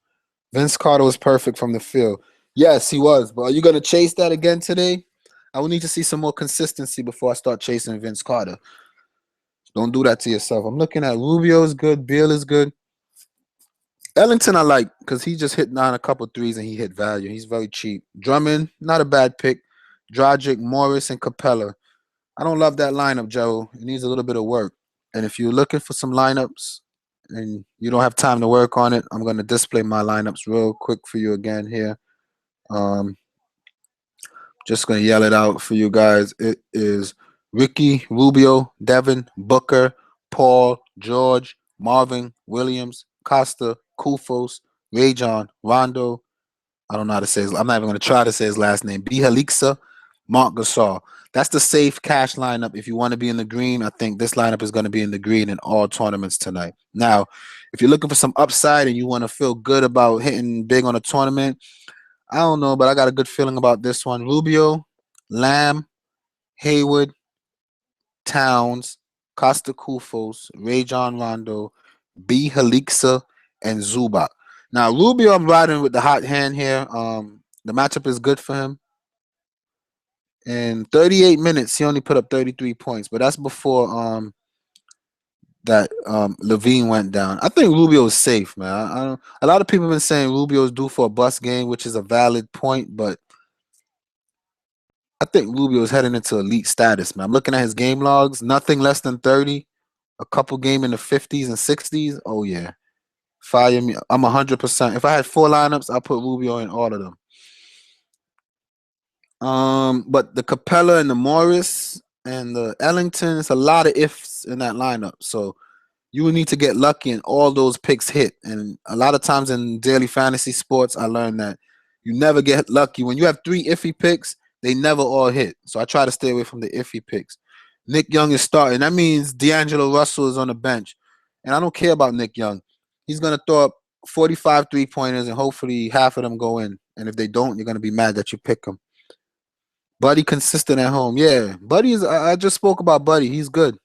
Vince Carter was perfect from the field. Yes, he was. But are you gonna chase that again today? I will need to see some more consistency before I start chasing Vince Carter. Don't do that to yourself. I'm looking at Rubio is good. Beal is good. Ellington I like because he just hit down a couple threes and he hit value. He's very cheap. Drummond, not a bad pick. Dragic, Morris, and Capella. I don't love that lineup, Joe. It needs a little bit of work. And if you're looking for some lineups and you don't have time to work on it, I'm going to display my lineups real quick for you again here. Um, just going to yell it out for you guys. It is Ricky, Rubio, Devin, Booker, Paul, George, Marvin, Williams, Costa, Kufos, Rajon, Rondo. I don't know how to say his. I'm not even going to try to say his last name. Bjelica, Mark Gasol. That's the safe cash lineup. If you want to be in the green, I think this lineup is going to be in the green in all tournaments tonight. Now, if you're looking for some upside and you want to feel good about hitting big on a tournament, I don't know, but I got a good feeling about this one. Rubio, Lamb, Hayward, Towns, Costa Kufos, Rajon Rondo, Bjelica, and Zubac. Now, Rubio, I'm riding with the hot hand here. The matchup is good for him. In 38 minutes, he only put up 33 points, but that's before that Levine went down. I think Rubio is safe, man. I don't, a lot of people have been saying Rubio is due for a bust game, which is a valid point, but I think Rubio is heading into elite status, man. I'm looking at his game logs, nothing less than 30, a couple game in the 50s and 60s. Oh yeah. Fire me. I'm 100%. If I had 4 lineups, I'll put Rubio in all of them. But the Capella and the Morris and the Ellington, it's a lot of ifs in that lineup. So you would need to get lucky and all those picks hit. And a lot of times in daily fantasy sports, I learned that you never get lucky. When you have 3 iffy picks, they never all hit. So I try to stay away from the iffy picks. Nick Young is starting. That means D'Angelo Russell is on the bench. And I don't care about Nick Young. He's going to throw up 45 3-pointers and hopefully half of them go in. And if they don't, you're going to be mad that you pick him. Buddy consistent at home. Yeah. Buddy is, I just spoke about Buddy. He's good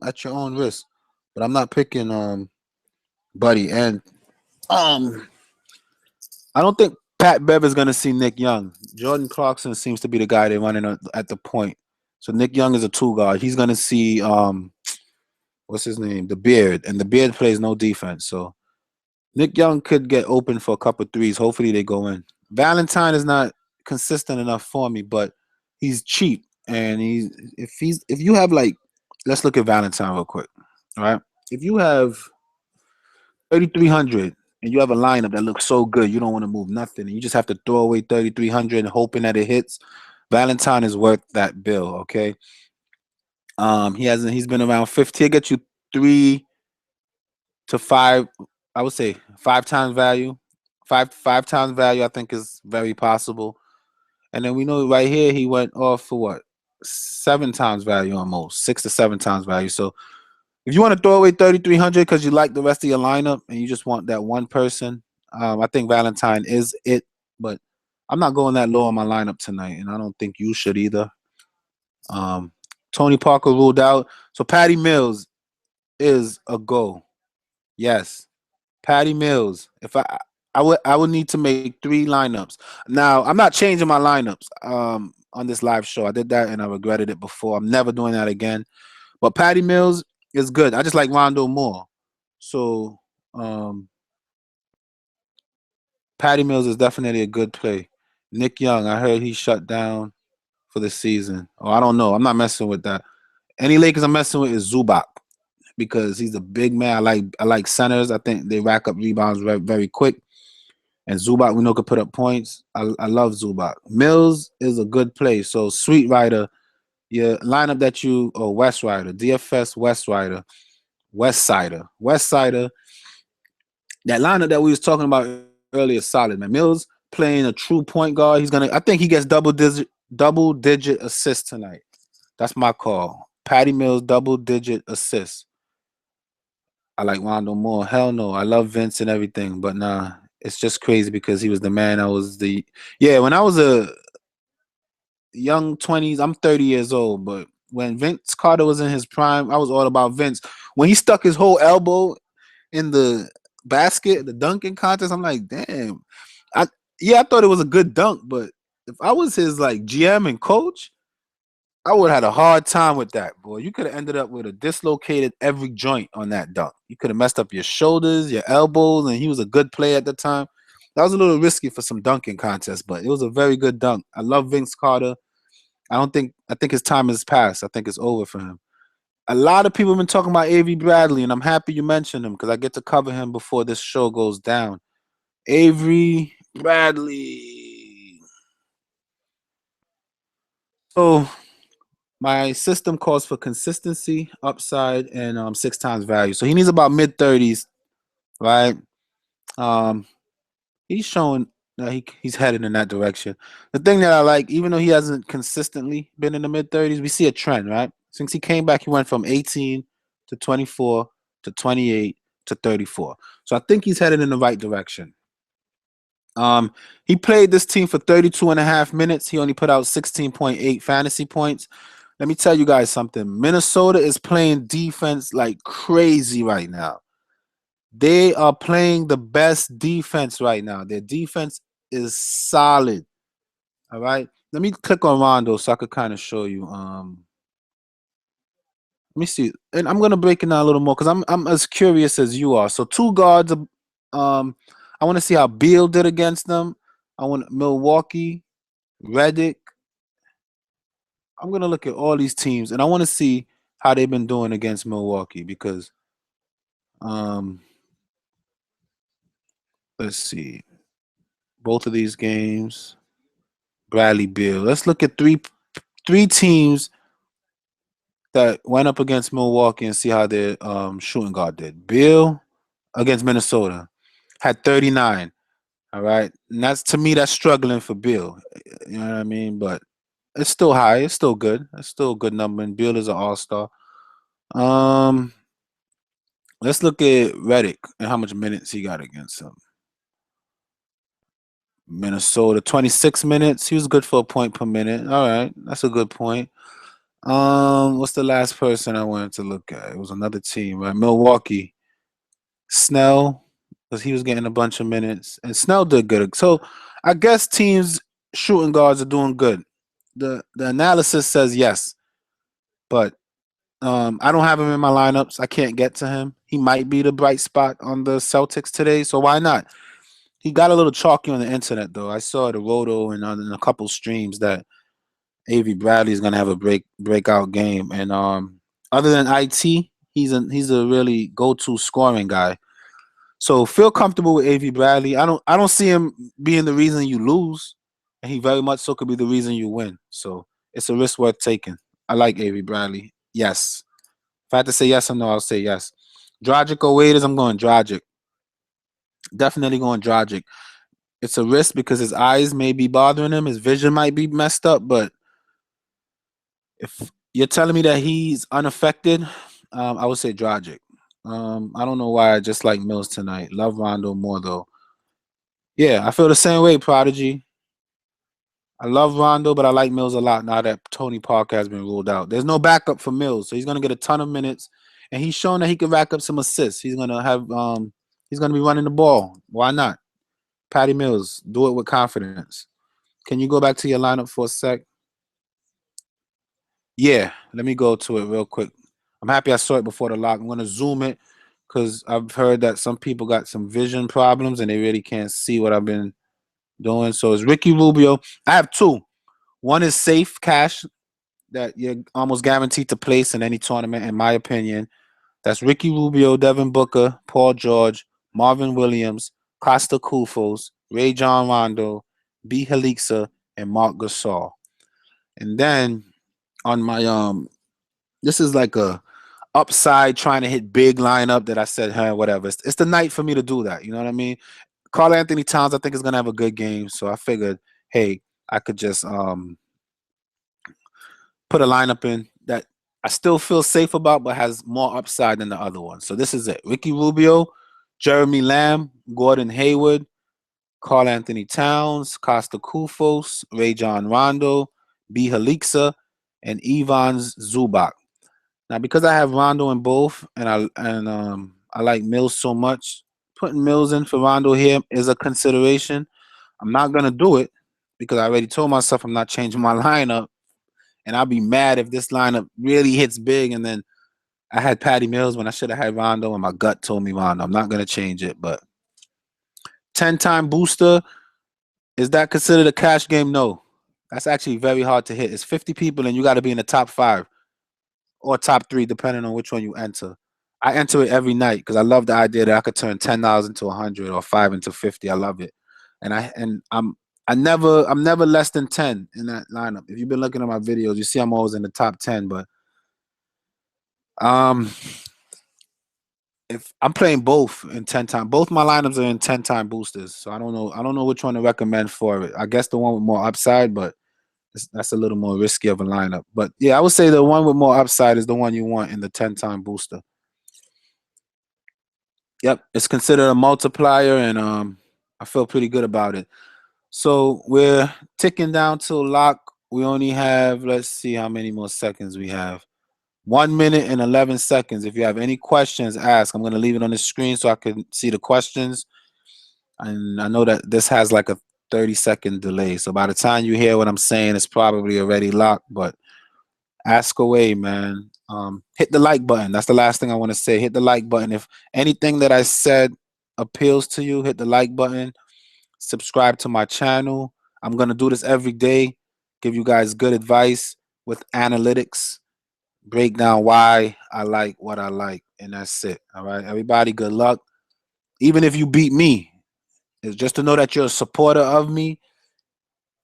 at your own risk. But I'm not picking Buddy. And um, I don't think Pat Bev is going to see Nick Young. Jordan Clarkson seems to be the guy they're running at the point. So Nick Young is a 2 guard. He's going to see what's his name? The Beard. And the Beard plays no defense. So Nick Young could get open for a couple threes. Hopefully they go in. Valentine is not consistent enough for me, but he's cheap. And if you have like, let's look at Valentine real quick. All right. If you have 3,300 and you have a lineup that looks so good, you don't want to move nothing. And you just have to throw away 3,300 hoping that it hits. Valentine is worth that bill. Okay. He's been around 50. He'll get you 3 to 5. I would say 5 times value. Five times value, I think, is very possible. And then we know right here he went off for what? 7 times value almost. 6 to 7 times value. So if you want to throw away 3,300 because you like the rest of your lineup and you just want that one person, I think Valentine is it. But I'm not going that low on my lineup tonight, and I don't think you should either. Tony Parker ruled out. So Patty Mills is a go. Yes. Patty Mills. If I would need to make 3 lineups. Now, I'm not changing my lineups on this live show. I did that and I regretted it before. I'm never doing that again. But Patty Mills is good. I just like Rondo more. So Patty Mills is definitely a good play. Nick Young, I heard he shut down for the season. Oh, I don't know. I'm not messing with that. Any Lakers I'm messing with is Zubac because he's a big man. I like centers. I think they rack up rebounds very, very quick. And Zubac, we know, could put up points. I love Zubac. Mills is a good play. So Sweet Rider, your lineup that you, or West Rider, DFS West Rider, West Sider. That lineup that we was talking about earlier is solid, man. Mills playing a true point guard. I think he gets double digit assists tonight. That's my call. Patty Mills, double digit assists. I like Rondo more. Hell no. I love Vince and everything, but nah, it's just crazy because he was the man. When I was a young 20s, I'm 30 years old, but when Vince Carter was in his prime, I was all about Vince. When he stuck his whole elbow in the basket, the dunking contest, I'm like, damn. I thought it was a good dunk, but if I was his like GM and coach, I would have had a hard time with that, boy. You could have ended up with a dislocated every joint on that dunk. You could have messed up your shoulders, your elbows, and he was a good player at the time. That was a little risky for some dunking contests, but it was a very good dunk. I love Vince Carter. I think his time has passed. I think it's over for him. A lot of people have been talking about Avery Bradley, and I'm happy you mentioned him because I get to cover him before this show goes down. Avery Bradley. So my system calls for consistency, upside, and 6 times value. So he needs about mid-30s, right? He's showing that he's headed in that direction. The thing that I like, even though he hasn't consistently been in the mid-30s, we see a trend, right? Since he came back, he went from 18 to 24 to 28 to 34. So I think he's headed in the right direction. He played this team for 32 and a half minutes. He only put out 16.8 fantasy points. Let me tell you guys something. Minnesota is playing defense like crazy right now. They are playing the best defense right now. Their defense is solid. All right. Let me click on Rondo so I could kind of show you. Let me see. And I'm gonna break it down a little more because I'm as curious as you are. So 2 guards. I want to see how Beal did against them. I want Milwaukee, Redick. I'm gonna look at all these teams and I want to see how they've been doing against Milwaukee because Let's see. Both of these games. Bradley Beal. Let's look at three teams that went up against Milwaukee and see how their shooting guard did. Beal against Minnesota had 39. All right. And that's, to me, that's struggling for Beal. You know what I mean? But it's still high. It's still good. It's still a good number. And Beal is an all-star. Um, let's look at Redick and how much minutes he got against him. Minnesota, 26 minutes. He was good for a point per minute. All right. That's a good point. What's the last person I wanted to look at? It was another team, right? Milwaukee. Snell, because he was getting a bunch of minutes, and Snell did good. So I guess teams shooting guards are doing good. The analysis says yes, but I don't have him in my lineups. I can't get to him. He might be the bright spot on the Celtics today, so why not? He got a little chalky on the internet though. I saw the Roto and in a couple streams that Avery Bradley is gonna have a breakout game, and other than it, he's a really go-to scoring guy. So feel comfortable with Avery Bradley. I don't see him being the reason you lose, and he very much so could be the reason you win. So it's a risk worth taking. I like Avery Bradley. Yes. If I had to say yes or no, I'll say yes. Dragic or Waiters, I'm going Dragic. Definitely going Dragic. It's a risk because his eyes may be bothering him. His vision might be messed up. But if you're telling me that he's unaffected, I would say Dragic. I don't know why I just like Mills tonight. Love Rondo more though. Yeah, I feel the same way, Prodigy. I love Rondo, but I like Mills a lot now that Tony Parker has been ruled out. There's no backup for Mills, so he's gonna get a ton of minutes, and he's shown that he can rack up some assists. He's gonna be running the ball. Why not? Patty Mills, do it with confidence. Can you go back to your lineup for a sec? Yeah, let me go to it real quick. I'm happy I saw it before the lock. I'm gonna zoom it because I've heard that some people got some vision problems and they really can't see what I've been doing. So it's Ricky Rubio. I have two. One is safe cash that you're almost guaranteed to place in any tournament, in my opinion. That's Ricky Rubio, Devin Booker, Paul George, Marvin Williams, Costa Kufos, Ray John Rondo, B. Helixa, and Mark Gasol. And then on my this is like a upside trying to hit big lineup that I said, hey, whatever. It's the night for me to do that. You know what I mean? Carl Anthony Towns, I think, is gonna have a good game. So I figured, hey, I could just put a lineup in that I still feel safe about, but has more upside than the other one. So this is it: Ricky Rubio, Jeremy Lamb, Gordon Hayward, Carl Anthony Towns, Costa Kufos, Ray John Rondo, B. Helixa, and Ivan Zubac. Now, because I have Rondo in both, and I like Mills so much, putting Mills in for Rondo here is a consideration. I'm not gonna do it because I already told myself I'm not changing my lineup, and I'll be mad if this lineup really hits big, and then I had Patty Mills when I should have had Rondo, and my gut told me Rondo. I'm not gonna change it, but 10-time booster, is that considered a cash game? No. That's actually very hard to hit. It's 50 people, and you got to be in the top 5 or top 3, depending on which one you enter. I enter it every night because I love the idea that I could turn $10 into 100 or 5 into 50. I love it, and I'm never less than 10 in that lineup. If you've been looking at my videos, you see I'm always in the top 10. But um, if I'm playing both in 10-time, both my lineups are in 10-time boosters. So I don't know. I don't know which one to recommend for it. I guess the one with more upside, but that's a little more risky of a lineup. But yeah, I would say the one with more upside is the one you want in the 10-time booster. Yep, it's considered a multiplier, and I feel pretty good about it. So we're ticking down till lock. We only have, let's see how many more seconds we have. 1 minute and 11 seconds. If you have any questions, ask. I'm going to leave it on the screen so I can see the questions. And I know that this has like a 30-second delay. So by the time you hear what I'm saying, it's probably already locked. But ask away, man. Hit the like button. That's the last thing I want to say. Hit the like button. If anything that I said appeals to you, hit the like button. Subscribe to my channel. I'm going to do this every day. Give you guys good advice with analytics. Break down why I like what I like. And that's it. All right. Everybody, good luck. Even if you beat me, It's just to know that you're a supporter of me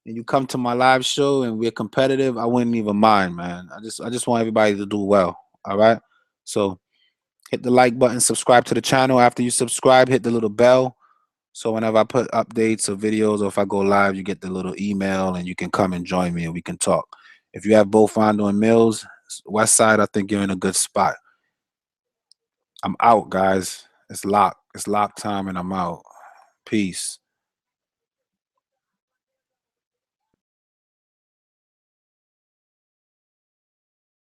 and you come to my live show and we're competitive. I wouldn't even mind, man. I just want everybody to do well. All right. So hit the like button, subscribe to the channel. After you subscribe, hit the little bell. So whenever I put updates or videos or if I go live, you get the little email and you can come and join me and we can talk. If you have both Rondo and Mills, West Side, I think you're in a good spot. I'm out, guys. It's locked. It's lock time and I'm out. Peace.